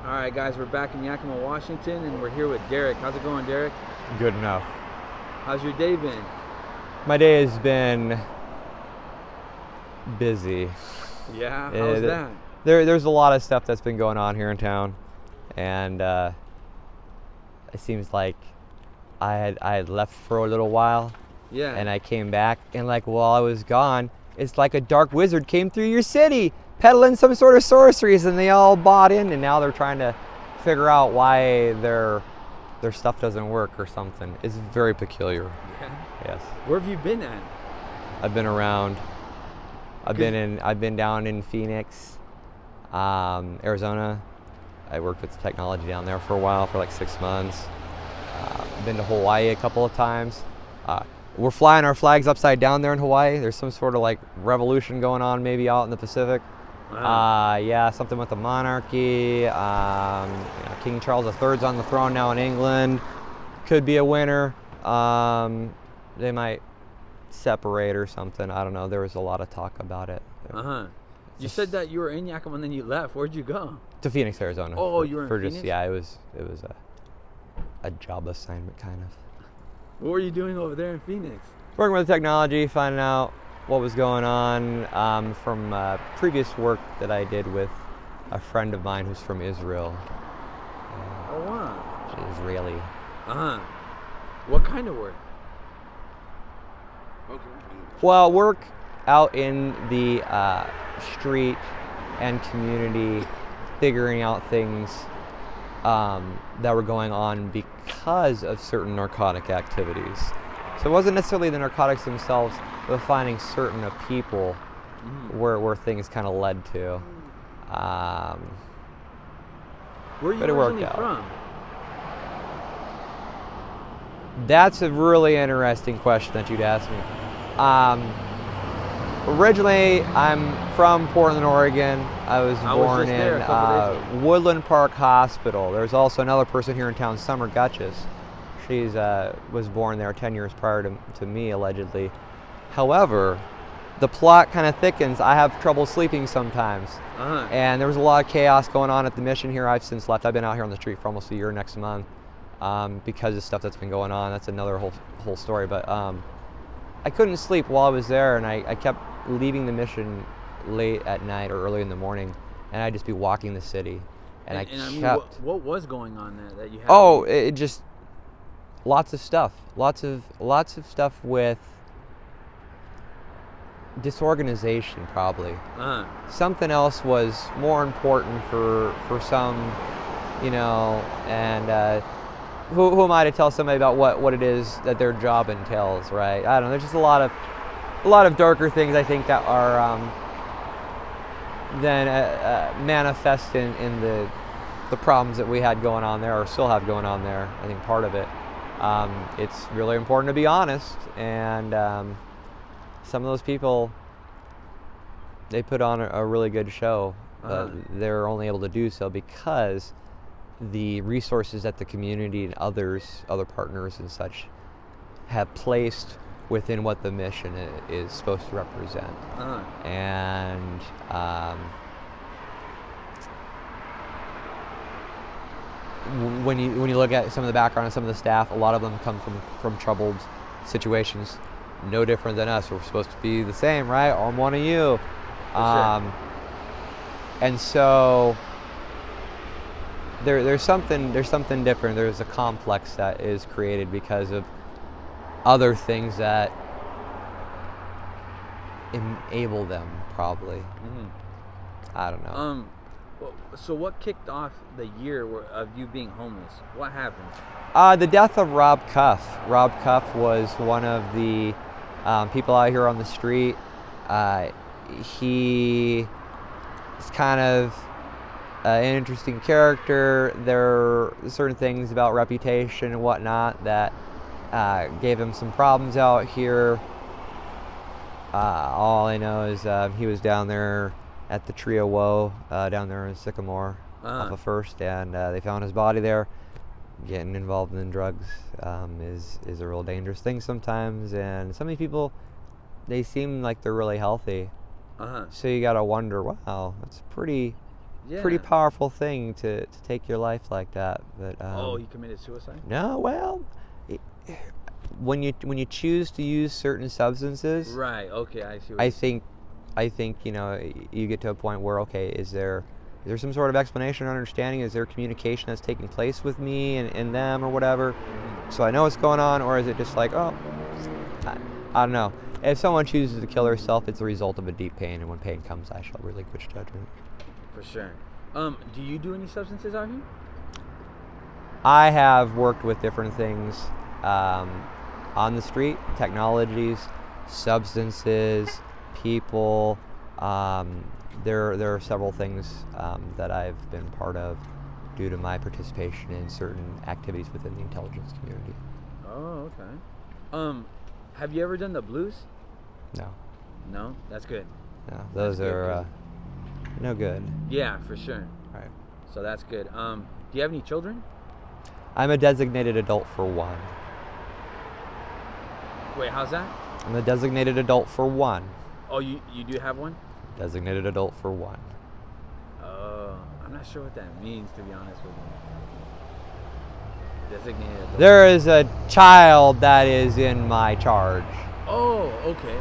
All right, guys, we're back in Yakima, Washington, and we're here with Derek. How's it going, Derek? Good enough. How's your day been? My day has been busy. Yeah, how's that? There's a lot of stuff that's been going on here in town, and it seems like I had left for a little while, Yeah. and I came back, and like while I was gone, it's like a dark wizard came through your city, peddling some sort of sorceries, and they all bought in, and now they're trying to figure out why their stuff doesn't work or something. It's very peculiar. Yeah. Yes. Where have you been at? I've been around. I've been down in Phoenix, Arizona. I worked with technology down there for a while, for like 6 months. Been to Hawaii a couple of times. We're flying our flags upside down there in Hawaii. There's some sort of like revolution going on maybe out in the Pacific. Wow. Yeah, something with the monarchy. King Charles III's on the throne now in England. Could be a winner. They might separate or something. I don't know. There was a lot of talk about it. You said that you were in Yakima and then you left. Where'd you go? To Phoenix, Arizona. Oh, you were in Phoenix? Phoenix? Yeah, it was a job assignment kind of. What were you doing over there in Phoenix? Working with technology, finding out what was going on from previous work that I did with a friend of mine who's from Israel. Oh, wow. She's Israeli. What kind of work? Well, work out in the street and community, figuring out things that were going on because of certain narcotic activities. So it wasn't necessarily the narcotics themselves, but finding certain people where things kind of led to. Where are you But it worked originally out. from? That's a really interesting question that you'd ask me. Originally, I'm from Portland, Oregon. I was born just there in a couple days ago. Woodland Park Hospital. There's also another person here in town, Summer Gutches. She's was born there 10 years prior to me, allegedly. However, the plot kind of thickens. I have trouble sleeping sometimes. And there was a lot of chaos going on at the mission here. I've since left. I've been out here on the street for almost a year next month because of stuff that's been going on. That's another whole story. But I couldn't sleep while I was there, and I kept leaving the mission late at night or early in the morning, and I'd just be walking the city. And I mean, kept... what was going on there that you had? Oh, it just... Lots of stuff. Lots of stuff with disorganization, probably. Something else was more important for some, and who am I to tell somebody about what it is that their job entails, right? I don't know. There's just a lot of darker things I think that are then manifest in the problems that we had going on there, or still have going on there. I think part of it. It's really important to be honest, and some of those people, they put on a really good show. They're only able to do so because the resources that the community and other partners and such have placed within what the mission is supposed to represent. And when you look at some of the background of some of the staff, a lot of them come from troubled situations, no different than us. We're supposed to be the same, right? I'm one of you. Sure. And so there's something different. There's a complex that is created because of other things that enable them, probably. I don't know. So what kicked off the year of you being homeless? What happened? The death of Rob Cuff. Rob Cuff was one of the people out here on the street. He is kind of an interesting character. There are certain things about reputation and whatnot that gave him some problems out here. All I know is he was down there at the Tree of Woe, down there in Sycamore, off of First, and they found his body there. Getting involved in drugs is a real dangerous thing sometimes, and some of these people, they seem like they're really healthy. So you gotta wonder, wow, that's pretty Yeah. pretty powerful thing to take your life like that. But Oh, he committed suicide? no, well, it, when you choose to use certain substances, Right. Okay, I see what I you're saying. think you get to a point where, okay, is there some sort of explanation or understanding? Is there communication that's taking place with me and them or whatever? So I know what's going on, or is it just like, oh, I don't know. If someone chooses to kill herself, it's the result of a deep pain, and when pain comes, I shall relinquish judgment. For sure. Do you do any substances out here? I have worked with different things on the street, technologies, substances, people. There are several things that I've been part of due to my participation in certain activities within the intelligence community. Oh, okay. Have you ever done the blues? No, No? That's good. no, those That's good, are no good. Yeah, for sure. Right. So that's good. Do you have any children? I'm a designated adult for one. Wait, how's that? I'm a designated adult for one. Oh, you do have one? Designated adult for one. Oh, I'm not sure what that means, to be honest with you. Designated adult. There is a child that is in my charge. Oh, okay.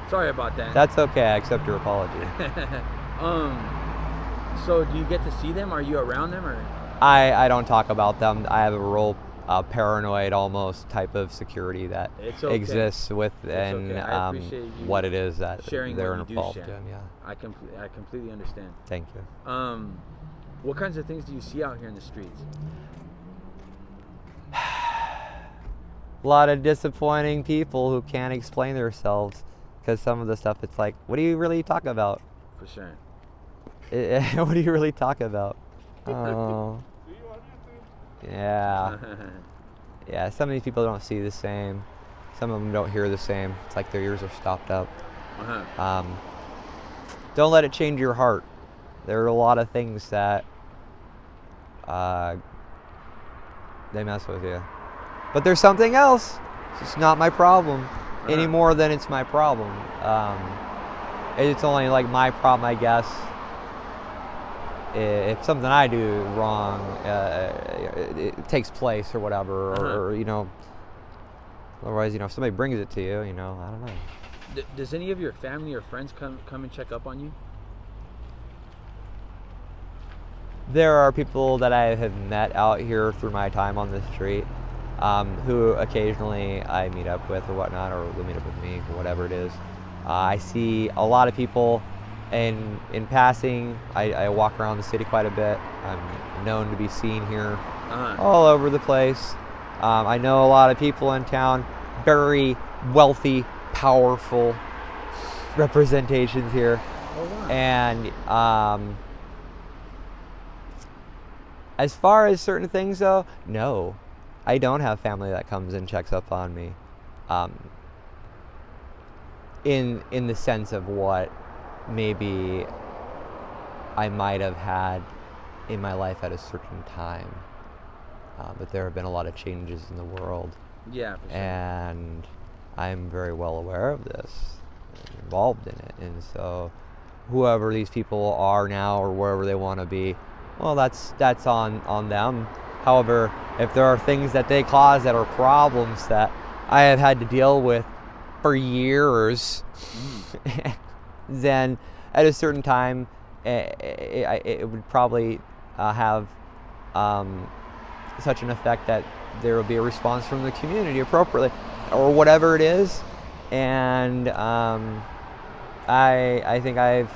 Sorry about that. That's okay. I accept your apology. So do you get to see them? Are you around them, or? I don't talk about them. I have a real paranoid almost type of security that It's okay. exists within okay. I appreciate you what it is that sharing they're what you do involved share. in. Yeah. I completely understand. Thank you. What kinds of things do you see out here in the streets? A lot of disappointing people who can't explain themselves because some of the stuff, it's like, what do you really talk about? For sure. What do you really talk about? Oh. Yeah. Yeah, some of these people don't see the same. Some of them don't hear the same. It's like their ears are stopped up. Don't let it change your heart. There are a lot of things that they mess with you. But there's something else. It's just not my problem any more than it's my problem. It's only like my problem, I guess, if something I do wrong it takes place or whatever, or otherwise, if somebody brings it to you, I don't know. Does any of your family or friends come and check up on you? There are people that I have met out here through my time on the street, who occasionally I meet up with or whatnot, or they'll meet up with me, or whatever it is. I see a lot of people in passing. I walk around the city quite a bit. I'm known to be seen here all over the place. I know a lot of people in town, very wealthy, powerful representations here. Oh, wow. And as far as certain things, though, no, I don't have family that comes and checks up on me. In the sense of what maybe I might have had in my life at a certain time. But there have been a lot of changes in the world. Yeah, for sure. And I'm very well aware of this, involved in it. And so whoever these people are now or wherever they want to be, well, that's on them. However, if there are things that they cause that are problems that I have had to deal with for years, then at a certain time, it would probably have such an effect that there will be a response from the community appropriately, or whatever it is. And I think I've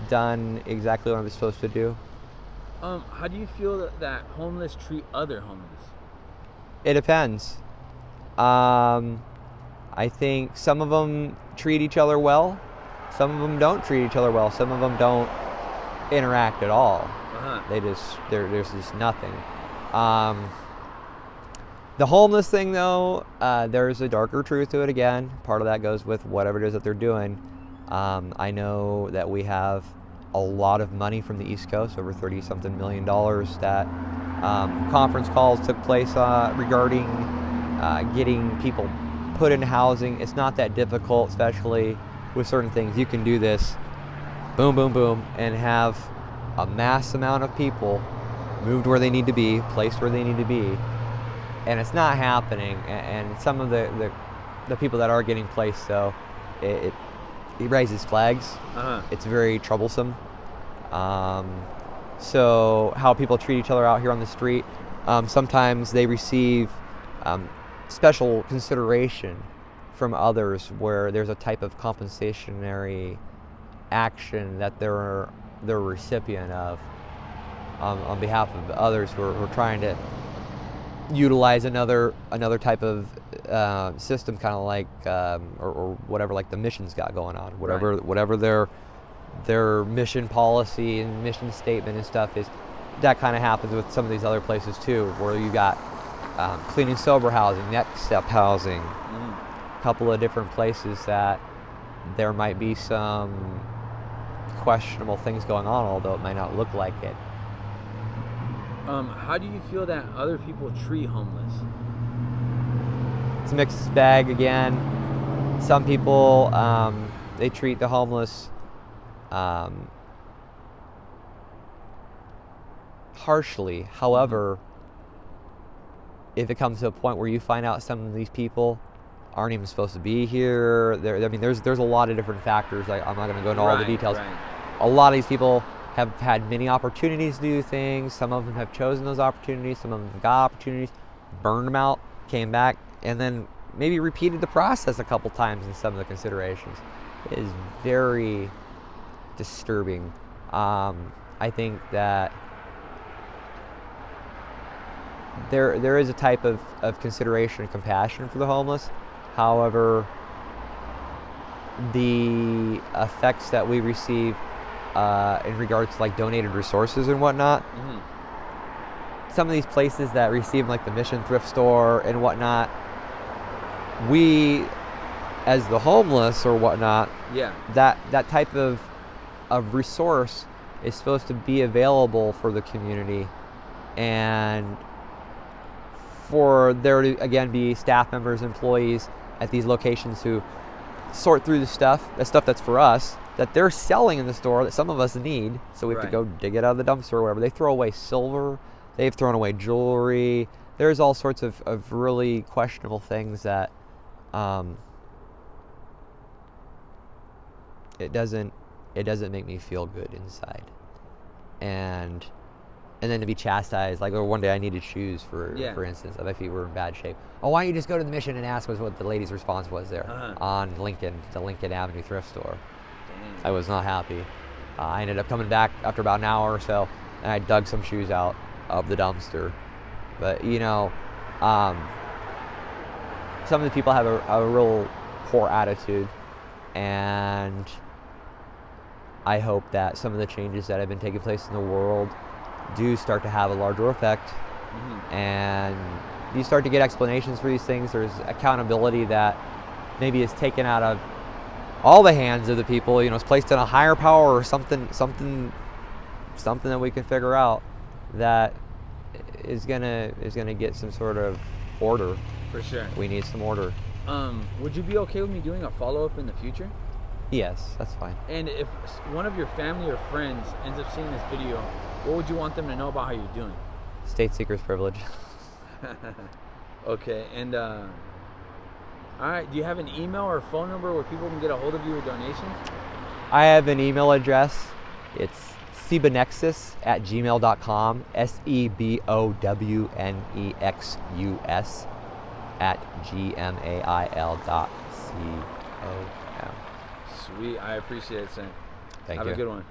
done exactly what I'm supposed to do. How do you feel that homeless treat other homeless? It depends. I think some of them treat each other well. Some of them don't treat each other well. Some of them don't interact at all. There's just nothing. The homeless thing, though, there's a darker truth to it again. Part of that goes with whatever it is that they're doing. I know that we have a lot of money from the East Coast, over $30-something million, that conference calls took place regarding getting people put in housing. It's not that difficult, especially with certain things. You can do this boom, boom, boom, and have a mass amount of people moved where they need to be, placed where they need to be, and it's not happening. And some of the people that are getting placed, though, it raises flags. It's very troublesome. So how people treat each other out here on the street, sometimes they receive special consideration from others where there's a type of compensationary action that they're a recipient of on behalf of others who are trying to utilize another type of system, kind of like or whatever, like the mission's got going on, whatever their mission policy and mission statement and stuff is. That kind of happens with some of these other places too, where you got clean and sober housing, next step housing, a couple of different places that there might be some questionable things going on, although it might not look like it. How do you feel that other people treat homeless? It's a mixed bag again. Some people, they treat the homeless harshly. However, if it comes to a point where you find out some of these people aren't even supposed to be here, there's a lot of different factors. I'm not going to go into all the details. Right. A lot of these people have had many opportunities to do things. Some of them have chosen those opportunities. Some of them got opportunities, burned them out, came back, and then maybe repeated the process a couple times in some of the considerations. It is very disturbing. I think that there is a type of consideration and compassion for the homeless. However, the effects that we receive in regards to like donated resources and whatnot, some of these places that receive like the Mission Thrift Store and whatnot, we as the homeless or whatnot, that type of resource is supposed to be available for the community, and for there to again be staff members, employees at these locations who sort through the stuff that's for us, that they're selling in the store that some of us need, so we have to go dig it out of the dumpster or whatever. They throw away silver, they've thrown away jewelry. There's all sorts of really questionable things that it doesn't make me feel good inside. And then to be chastised, like one day I needed shoes for instance, my feet were in bad shape. Oh, why don't you just go to the Mission and ask? Was what the lady's response was there on Lincoln, the Lincoln Avenue thrift store. Dang. I was not happy. I ended up coming back after about an hour or so, and I dug some shoes out of the dumpster. But some of the people have a real poor attitude, and I hope that some of the changes that have been taking place in the world do start to have a larger effect, and you start to get explanations for these things. There's accountability that maybe is taken out of all the hands of the people. It's placed in a higher power or something that we can figure out that is gonna get some sort of order. For sure. We need some order. Would you be okay with me doing a follow-up in the future? Yes, that's fine. And if one of your family or friends ends up seeing this video, what would you want them to know about how you're doing? State seeker's privilege. Okay, and all right, do you have an email or phone number where people can get a hold of you with donations? I have an email address. It's sebonexus@gmail.com, SEBOWNEXUS@gmail.com. Sweet, I appreciate it, Sam. Thank you. Have a good one.